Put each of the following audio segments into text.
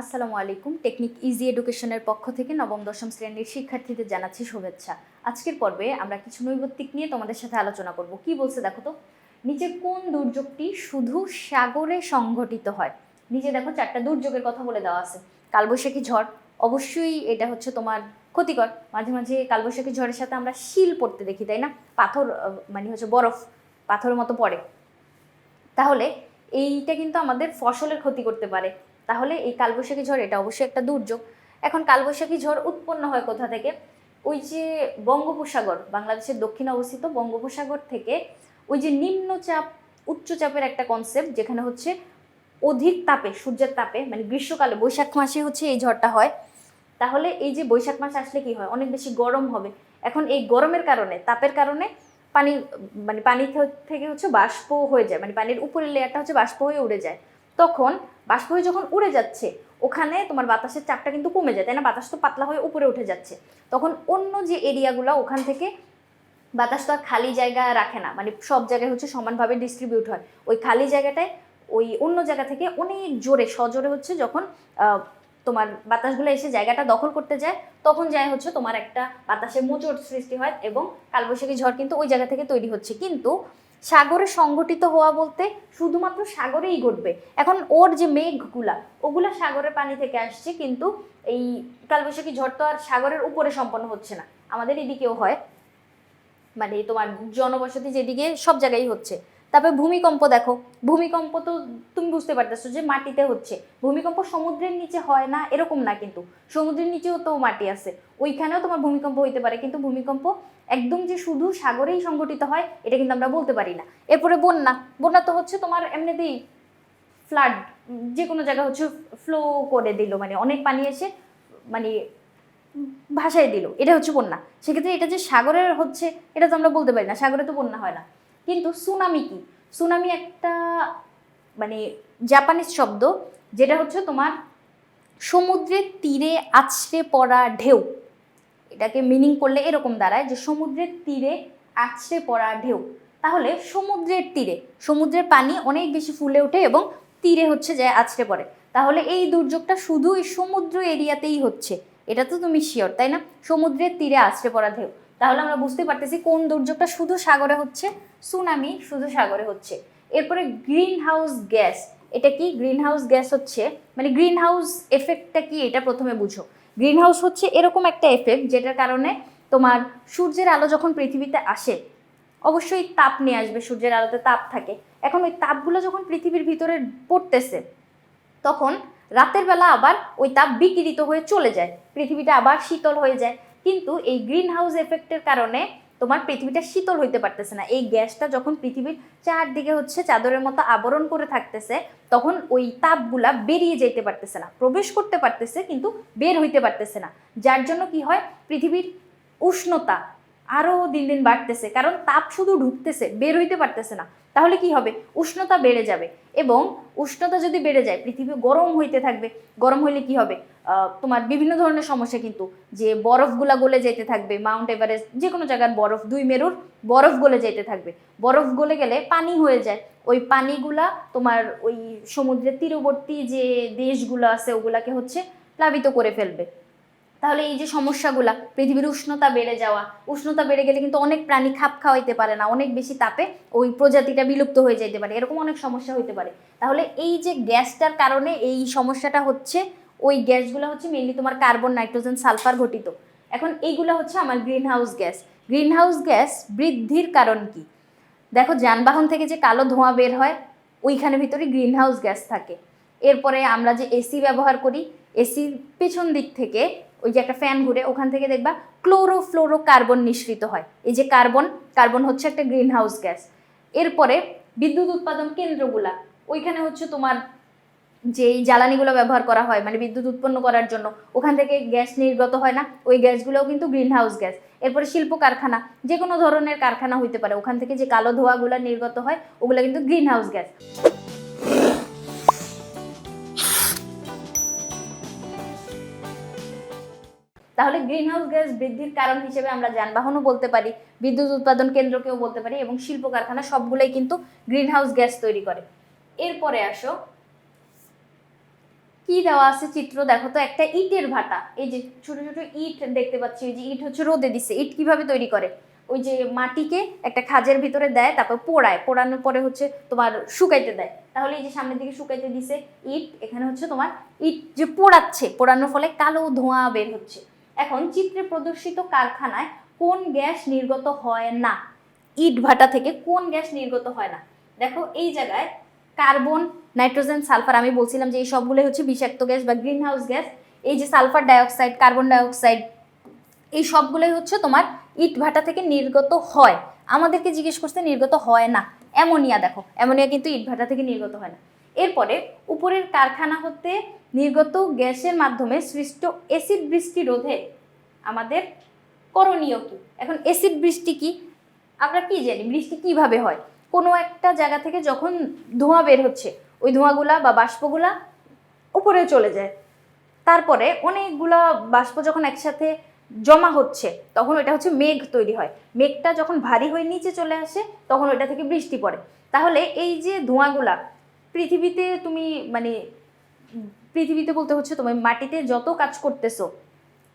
আসসালামু আলাইকুম। Technique easy এডুকেশনের পক্ষ থেকে নবম দশম শ্রেণীর শিক্ষার্থীদের জানাচ্ছি শুভেচ্ছা। আজকের পর্বে আমরা কিছু নৈর্ব্যক্তিক নিয়ে তোমাদের সাথে আলোচনা করব। কি বলছে দেখো তো, নিচে কোন দুর্যোগটি শুধু সাগরে সংঘটিত হয়? নিচে দেখো চারটা দুর্যোগের কথা বলে দেওয়া আছে। কালবৈশাখী ঝড়, অবশ্যই এটা হচ্ছে তোমার ক্ষতিকর। মাঝে মাঝে কালবৈশাখী ঝড়ের সাথে আমরা শিল পড়তে দেখি, তাই না? পাথর মানে হচ্ছে বরফ পাথরের মতো পড়ে। তাহলে এইটা কিন্তু আমাদের ফসলের ক্ষতি করতে পারে। তাহলে এই কালবৈশাখী ঝড় এটা অবশ্যই একটা দুর্যোগ। এখন কালবৈশাখী ঝড় উৎপন্ন হয় কোথা থেকে? ওই যে বঙ্গোপসাগর, বাংলাদেশের দক্ষিণে অবস্থিত বঙ্গোপসাগর থেকে ওই যে নিম্নচাপ উচ্চচাপের একটা কনসেপ্ট, যেখানে হচ্ছে অধিক তাপে, সূর্যের তাপে, মানে গ্রীষ্মকালে বৈশাখ মাসে হচ্ছে এই ঝড়টা হয়। তাহলে এই যে বৈশাখ মাস আসলে কি হয়, অনেক বেশি গরম হবে। এখন এই গরমের কারণে, তাপের কারণে পানি মানে পানি থেকে হচ্ছে বাষ্প হয়ে যায়, মানে পানির উপরের লেয়ারটা হচ্ছে বাষ্প হয়ে উড়ে যায়। তখন বাষ্প হয়ে যখন উড়ে যাচ্ছে, ওখানে তোমার বাতাসের চাপটা কিন্তু কমে যায়, তাই না? বাতাস তো পাতলা হয়ে উপরে উঠে যাচ্ছে। তখন অন্য যে এরিয়াগুলো, ওখান থেকে বাতাস তো আর খালি জায়গা রাখে না, মানে সব জায়গায় হচ্ছে সমানভাবে ডিস্ট্রিবিউট হয়। ওই খালি জায়গাটায় ওই অন্য জায়গা থেকে অনেক জোরে সজোরে হচ্ছে যখন তোমার বাতাসগুলো এসে জায়গাটা দখল করতে যায়, তখন যায় হচ্ছে তোমার একটা বাতাসের মোচড় সৃষ্টি হয়, এবং কালবৈশাখী ঝড় কিন্তু ওই জায়গা থেকে তৈরি হচ্ছে। কিন্তু সাগরে সংঘটিত হওয়া বলতে শুধুমাত্র সাগরেই ঘটবে। এখন ওর যে মেঘগুলা, ওগুলা সাগরের পানি থেকে আসছে, কিন্তু এই কালবৈশাখী ঝড় তো আর সাগরের উপরে সম্পন্ন হচ্ছে না, আমাদের এদিকেও হয়, মানে তোমার জনবসতি যেদিকে সব জায়গায় হচ্ছে। তারপরে ভূমিকম্প দেখো, ভূমিকম্প তো তুমি বুঝতে পারতেছো যে মাটিতে হচ্ছে। ভূমিকম্প সমুদ্রের নিচে হয় না এরকম না, কিন্তু সমুদ্রের নিচেও তো মাটি আছে, ওইখানেও তোমার ভূমিকম্প হইতে পারে। কিন্তু ভূমিকম্প একদম যে শুধু সাগরেই সংঘটিত হয় এটা কিন্তু আমরা বলতে পারি না। এরপরে বন্যা, বন্যা তো হচ্ছে তোমার এমনিতেই ফ্লাড, যে কোনো জায়গা হচ্ছে ফ্লো করে দিল, মানে অনেক পানি এসে মানে ভাসায় দিল, এটা হচ্ছে বন্যা। সেক্ষেত্রে এটা যে সাগরের হচ্ছে এটা তো আমরা বলতে পারি না, সাগরে তো বন্যা হয় না। কিন্তু সুনামি কি? সুনামি একটা মানে জাপানিজ শব্দ, যেটা হচ্ছে তোমার সমুদ্রের তীরে আছড়ে পড়া ঢেউ। এটাকে মিনিং করলে এরকম দাঁড়ায় যে সমুদ্রের তীরে আছড়ে পড়া ঢেউ। তাহলে সমুদ্রের তীরে সমুদ্রের পানি অনেক বেশি ফুলে ওঠে এবং তীরে হচ্ছে যায় আছড়ে পড়ে। তাহলে এই দুর্যোগটা শুধু এই সমুদ্র এরিয়াতেই হচ্ছে, এটা তো তুমি শিওর, তাই না? সমুদ্রের তীরে আছড়ে পড়া ঢেউ। তাহলে আমরা বুঝতে পারতেছি কোন দুর্যোগটা শুধু সাগরে হচ্ছে, সুনামি শুধু সাগরে হচ্ছে। এরপরে গ্রিন হাউস গ্যাস, এটা কি? গ্রিন হাউস গ্যাস হচ্ছে মানে গ্রিন হাউস এফেক্টটা কি এটা প্রথমে বুঝো। গ্রিন হাউস হচ্ছে এরকম একটা এফেক্ট যেটার কারণে তোমার সূর্যের আলো যখন পৃথিবীতে আসে, অবশ্যই তাপ নিয়ে আসবে, সূর্যের আলোতে তাপ থাকে। এখন ওই তাপগুলো যখন পৃথিবীর ভিতরে পড়তেছে, তখন রাতের বেলা আবার ওই তাপ বিকিরিত হয়ে চলে যায়, পৃথিবীটা আবার শীতল হয়ে যায়। কিন্তু এই গ্রিন হাউস এফেক্টের কারণে তোমার পৃথিবীটা শীতল হইতে পারতেছে না। এই গ্যাসটা যখন পৃথিবীর চারদিকে হচ্ছে চাদরের মতো আবরণ করে থাকতেছে, তখন ওই তাপগুলা বেরিয়ে যেতে পারতেছে না, প্রবেশ করতে পারতেছে কিন্তু বের হইতে পারতেছে না। যার জন্য কি হয়, পৃথিবীর উষ্ণতা আরও দিন দিন বাড়তেছে, কারণ তাপ শুধু ঢুকতেছে, বের হইতে পারতেছে না। তাহলে কি হবে, উষ্ণতা বেড়ে যাবে, এবং উষ্ণতা যদি বেড়ে যায় পৃথিবী গরম হইতে থাকবে। গরম হইলে কি হবে, তোমার বিভিন্ন ধরনের সমস্যা, কিন্তু যে বরফগুলা গলে যেতে থাকবে, মাউন্ট এভারেস্ট যে কোনো জায়গার বরফ, দুই মেরুর বরফ গলে যেতে থাকবে। বরফ গলে গেলে পানি হয়ে যায়, ওই পানিগুলা তোমার ওই সমুদ্রের তীরবর্তী যে দেশগুলো আছে ওগুলাকে হচ্ছে প্লাবিত করে ফেলবে। তাহলে এই যে সমস্যাগুলা, পৃথিবীর উষ্ণতা বেড়ে যাওয়া, উষ্ণতা বেড়ে গেলে কিন্তু অনেক প্রাণী খাপ খাওয়াইতে পারে না, অনেক বেশি তাপে ওই প্রজাতিটা বিলুপ্ত হয়ে যেতে পারে, এরকম অনেক সমস্যা হইতে পারে। তাহলে এই যে গ্যাসটার কারণে এই সমস্যাটা হচ্ছে, ওই গ্যাসগুলো হচ্ছে মেনলি তোমার কার্বন, নাইট্রোজেন, সালফার ঘটিত। এখন এইগুলো হচ্ছে আমার green house gas. Green house gas বৃদ্ধির কারণ কি? দেখো, যানবাহন থেকে যে কালো ধোঁয়া বের হয়, ওইখানে ভিতরে গ্রিন হাউস গ্যাস থাকে। এরপরে আমরা যে এসি ব্যবহার করি, এসির পেছন দিক থেকে ওই যে একটা ফ্যান ঘুরে, ওখান থেকে দেখবা ক্লোরোফ্লোরো কার্বন নিঃসৃত হয়। এই যে কার্বন, কার্বন হচ্ছে একটা গ্রিন হাউস গ্যাস। এরপরে বিদ্যুৎ উৎপাদন কেন্দ্রগুলা, ওইখানে হচ্ছে তোমার যেই জ্বালানিগুলো ব্যবহার করা হয় মানে বিদ্যুৎ উৎপন্ন করার জন্য, ওখান থেকে গ্যাস নির্গত হয় না, ওই গ্যাসগুলোও কিন্তু গ্রিন হাউস গ্যাস। এরপরে শিল্প কারখানা, যে কোনো ধরনের কারখানা হইতে পারে, ওখান থেকে যে কালো ধোঁয়াগুলো নির্গত হয় ওগুলো কিন্তু গ্রিন হাউস গ্যাস। তাহলে গ্রিন হাউস গ্যাস বৃদ্ধির কারণ হিসেবে আমরা যানবাহনও বলতে পারি, বিদ্যুৎ উৎপাদন কেন্দ্রকেও বলতে পারি, এবং শিল্প কারখানা সবগুলোই কিন্তু গ্রিন হাউস গ্যাস তৈরি করে। এরপরে আসো কি দেওয়া আছে চিত্র দেখো তো, একটা ইটের ভাটা, এই যে ছোট ছোট ইট দেখতে পাচ্ছি, ওই যে ইট হচ্ছে রোদে দিচ্ছে। ইট কিভাবে তৈরি করে, ওই যে মাটিকে একটা খাঁজের ভিতরে দেয়, তারপর পোড়ায়, পোড়ানোর পরে হচ্ছে তোমার শুকাইতে দেয়। তাহলে এই যে সামনের দিকে শুকাইতে দিছে ইট, এখানে হচ্ছে তোমার ইট যে পোড়াচ্ছে, পোড়ানোর ফলে কালো ধোঁয়া বের হচ্ছে। এখন চিত্রে প্রদর্শিত কারখানায় কোন গ্যাস নির্গত হয় না, ইট ভাটা থেকে কোন গ্যাস নির্গত হয় না? দেখো এই জায়গায় কার্বন, নাইট্রোজেন, সালফার, আমি বলছিলাম যে এই সবগুলোই হচ্ছে বিষাক্ত গ্যাস বা গ্রিন হাউস গ্যাস। এই যে সালফার ডাইঅক্সাইড, কার্বন ডাইঅক্সাইড, এই সবগুলোই হচ্ছে তোমার ইট ভাটা থেকে নির্গত হয়। আমাদেরকে জিজ্ঞেস করতে নির্গত হয় না। অ্যামোনিয়া, দেখো অ্যামোনিয়া কিন্তু ইট ভাটা থেকে নির্গত হয় না। এরপরে উপরের কারখানা হতে নির্গত গ্যাসের মাধ্যমে সৃষ্ট অ্যাসিড বৃষ্টি রোধে আমাদের করণীয় কি? এখন অ্যাসিড বৃষ্টি কি, আমরা কি জানি বৃষ্টি কিভাবে হয়? কোনো একটা জায়গা থেকে যখন ধোঁয়া বের হচ্ছে, ওই ধোঁয়াগুলা বা বাষ্পগুলা উপরে চলে যায়, তারপরে অনেকগুলা বাষ্প যখন একসাথে জমা হচ্ছে তখন ওইটা হচ্ছে মেঘ তৈরি হয়। মেঘটা যখন ভারী হয়ে নিচে চলে আসে তখন ওইটা থেকে বৃষ্টি পড়ে। তাহলে এই যে ধোঁয়াগুলা পৃথিবীতে তুমি মানে পৃথিবীতে বলতে হচ্ছে তুমি মাটিতে যত কাজ করতেছো,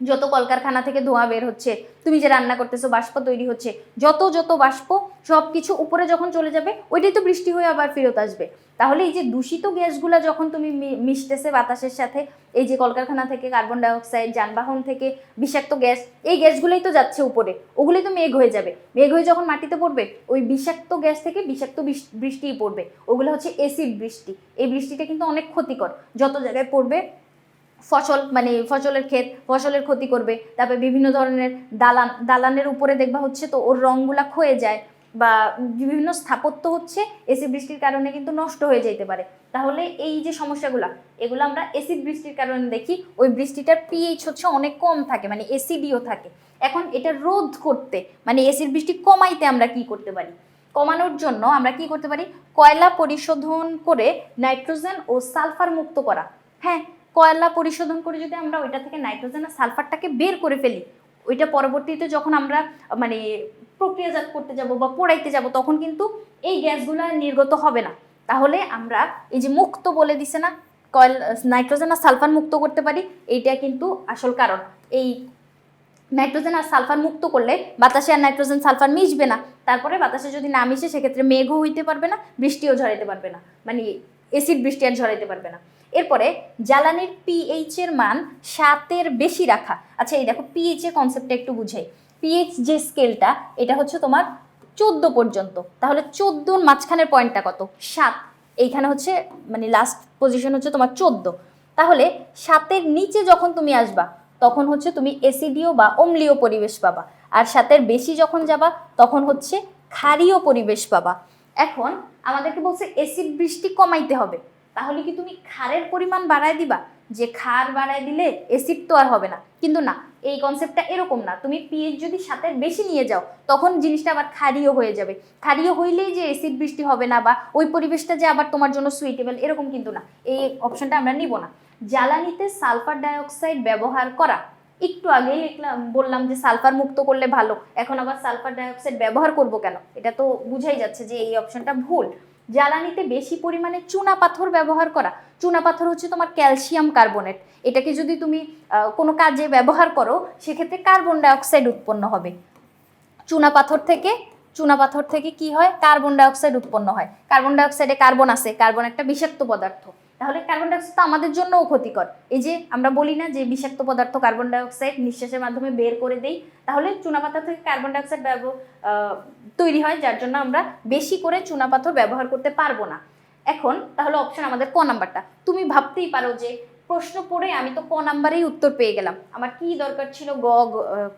যত কলকারখানা থেকে ধোঁয়া বের হচ্ছে, তুমি যে রান্না করতেছো বাষ্প তৈরি হচ্ছে, যত যত বাষ্প সব কিছু উপরে যখন চলে যাবে ওইটাই তো বৃষ্টি হয়ে আবার ফেরত আসবে। তাহলে এই যে দূষিত গ্যাসগুলা যখন তুমি মিশতেছে বাতাসের সাথে, এই যে কলকারখানা থেকে কার্বন ডাইঅক্সাইড, যানবাহন থেকে বিষাক্ত গ্যাস, এই গ্যাসগুলোই তো যাচ্ছে উপরে, ওগুলোই তো মেঘ হয়ে যাবে। মেঘ হয়ে যখন মাটিতে পড়বে ওই বিষাক্ত গ্যাস থেকে বিষাক্ত বৃষ্টিই পড়বে, ওগুলো হচ্ছে অ্যাসিড বৃষ্টি। এই বৃষ্টিটা কিন্তু অনেক ক্ষতিকর, যত জায়গায় পড়বে ফসল মানে ফসলের ক্ষেত, ফসলের ক্ষতি করবে। তারপরে বিভিন্ন ধরনের দালানের উপরে দেখবা হচ্ছে তো ওর রঙগুলা ক্ষয়ে যায়, বা বিভিন্ন স্থাপত্য হচ্ছে এসিড বৃষ্টির কারণে কিন্তু নষ্ট হয়ে যেতে পারে। তাহলে এই যে সমস্যাগুলা, এগুলো আমরা এসিড বৃষ্টির কারণে দেখি। ওই বৃষ্টিটার পিএইচ হচ্ছে অনেক কম থাকে, মানে এসিডিও থাকে। এখন এটা রোধ করতে মানে এসিড বৃষ্টি কমাইতে আমরা কি করতে পারি? কমানোর জন্য আমরা কি করতে পারি? কয়লা পরিশোধন করে নাইট্রোজেন ও সালফার মুক্ত করা। হ্যাঁ, কয়লা পরিশোধন করে যদি আমরা ওইটা থেকে নাইট্রোজেন আর সালফারটাকে বের করে ফেলি, ওইটা পরবর্তীতে যখন আমরা মানে প্রক্রিয়াজাত করতে যাব বা পোড়াইতে যাব তখন কিন্তু এই গ্যাসগুলো নির্গত হবে না। তাহলে আমরা এই যে মুক্ত বলে দিছে না, নাইট্রোজেন আর সালফার মুক্ত করতে পারি, এইটা কিন্তু আসল কারণ। এই নাইট্রোজেন আর সালফার মুক্ত করলে বাতাসে আর নাইট্রোজেন সালফার মিশবে না, তারপরে বাতাসে যদি না মিশে সেক্ষেত্রে মেঘও হইতে পারবে না, বৃষ্টিও ঝরাইতে পারবে না, মানে এসিড বৃষ্টি আর ঝরাইতে পারবে না। এরপরে জ্বালানির পিএইচ এর মান 7-এর বেশি রাখা। আচ্ছা এই দেখো পিএইচ এর কনসেপ্টটা একটু বুঝাই। পিএইচ যে স্কেলটা, এটা হচ্ছে তোমার 14 পর্যন্ত। তাহলে 14-র মাঝখানের পয়েন্টটা কত? 7। এইখানে হচ্ছে মানে লাস্ট পজিশন হচ্ছে তোমার 14। তাহলে 7-এর নিচে যখন তুমি আসবা তখন হচ্ছে তুমি অ্যাসিডীয় বা অম্লীয় পরিবেশ পাবা, আর 7-এর বেশি যখন যাবা তখন হচ্ছে ক্ষারীয় পরিবেশ পাবা। এখন আমাদেরকে বলছে অ্যাসিড বৃষ্টি কমাইতে হবে, তাহলে কি তুমি ক্ষারের পরিমাণ বাড়ায় দিবা? যে ক্ষার বাড়ায় দিলে অ্যাসিড তো আর হবে না, কিন্তু না, এই কনসেপ্টটা এরকম না। তুমি পিএইচ যদি 7-এর বেশি নিয়ে যাও তখন জিনিসটা আবার ক্ষারীয় হয়ে যাবে। ক্ষারীয় হইলেই যে অ্যাসিড বৃষ্টি হবে না বা ওই পরিবেশটা যে আবার তোমার জন্য সুইটেবল, এরকম কিন্তু না। এই অপশনটা আমরা নিব না। জ্বালানিতে সালফার ডাইঅক্সাইড ব্যবহার করা, একটু আগেই বললাম যে সালফার মুক্ত করলে ভালো, এখন আবার সালফার ডাইঅক্সাইড ব্যবহার করব কেন? এটা তো বুঝাই যাচ্ছে যে এই অপশনটা ভুল। জ্বালানিতে বেশি পরিমাণে চুনা পাথর ব্যবহার করা। চুনা পাথর হচ্ছে তোমার ক্যালসিয়াম কার্বনেট। এটাকে যদি তুমি কোনো কাজে ব্যবহার করো সেক্ষেত্রে কার্বন ডাইঅক্সাইড উৎপন্ন হবে। চুনা পাথর থেকে কি হয়? কার্বন ডাইঅক্সাইড উৎপন্ন হয়। কার্বন ডাইঅক্সাইডে কার্বন আছে, কার্বন একটা বিষাক্ত পদার্থ। তাহলে কার্বন ডাইঅক্সাইড তো আমাদের জন্যও ক্ষতিকর। এই যে আমরা বলি না যে বিষাক্ত পদার্থ কার্বন ডাইঅক্সাইড নিঃশ্বাসের মাধ্যমে বের করে দেই, তাহলে চুনাপাথর থেকে কার্বন ডাইঅক্সাইড তৈরি হয়, যার জন্য আমরা বেশি করে চুনাপাথর ব্যবহার করতে পারবো না। এখন তাহলে অপশন আমাদের ক নাম্বারটা। তুমি ভাবতেই পারো যে প্রশ্ন পড়ে আমি তো ক নাম্বারেই উত্তর পেয়ে গেলাম, আমার কি দরকার ছিল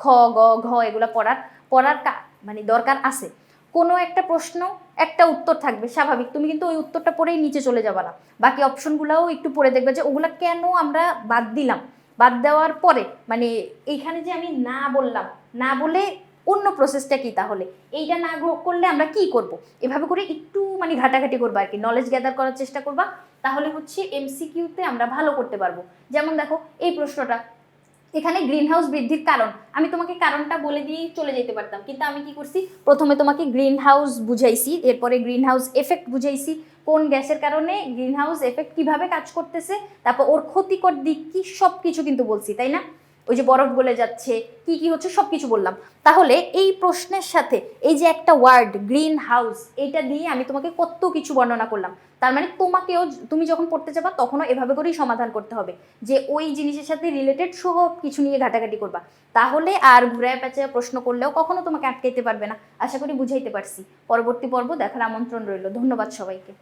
খ গ ঘ এগুলো পড়ার মানে দরকার আছে? কোনো একটা প্রশ্ন একটা উত্তর থাকবে স্বাভাবিক, তুমি কিন্তু ওই উত্তরটা পড়েই নিচে চলে যাবে না, বাকি অপশনগুলোও একটু পড়ে দেখবে যে ওগুলা কেন আমরা বাদ দিলাম। বাদ দেওয়ার পরে মানে এইখানে যে আমি না বললাম, না বলে অন্য প্রসেসটা কি, তাহলে এইটা না করলে আমরা কি করব, এভাবে করে একটু মানে ঘাটাঘাটি করবা আর কি, নলেজ গ্যাদার করার চেষ্টা করবা, তাহলে হচ্ছে এমসিকিউতে আমরা ভালো করতে পারবো। যেমন দেখো এই প্রশ্নটা, এখানে গ্রিন হাউস বৃদ্ধির কারণ, আমি তোমাকে কারণটা বলে দিয়েই চলে যেতে পারতাম, কিন্তু আমি কি করছি, প্রথমে তোমাকে গ্রিন হাউস বুঝাইছি, এরপরে গ্রিন হাউস এফেক্ট বুঝাইছি, কোন গ্যাসের কারণে গ্রিন হাউস এফেক্ট কিভাবে কাজ করতেছে, তারপর ওর ক্ষতিকর দিক কি, সব কিছু কিন্তু বলছি, তাই না? ওই যে বরফ গলে যাচ্ছে, কি কি হচ্ছে, সব কিছু বললাম। তাহলে এই প্রশ্নের সাথে এই যে একটা ওয়ার্ড গ্রিন হাউস, এইটা দিয়ে আমি তোমাকে কত কিছু বর্ণনা করলাম। তার মানে তোমাকেও, তুমি যখন পড়তে যাবা তখনও এভাবে করেই সমাধান করতে হবে, যে ওই জিনিসের সাথে রিলেটেড সব কিছু নিয়ে ঘাটাঘাটি করবা। তাহলে আর ঘুরে পেঁচে প্রশ্ন করলেও কখনো তোমাকে আটকাইতে পারবে না। আশা করি বুঝাইতে পারছি। পরবর্তী পর্ব দেখার আমন্ত্রণ রইল। ধন্যবাদ সবাইকে।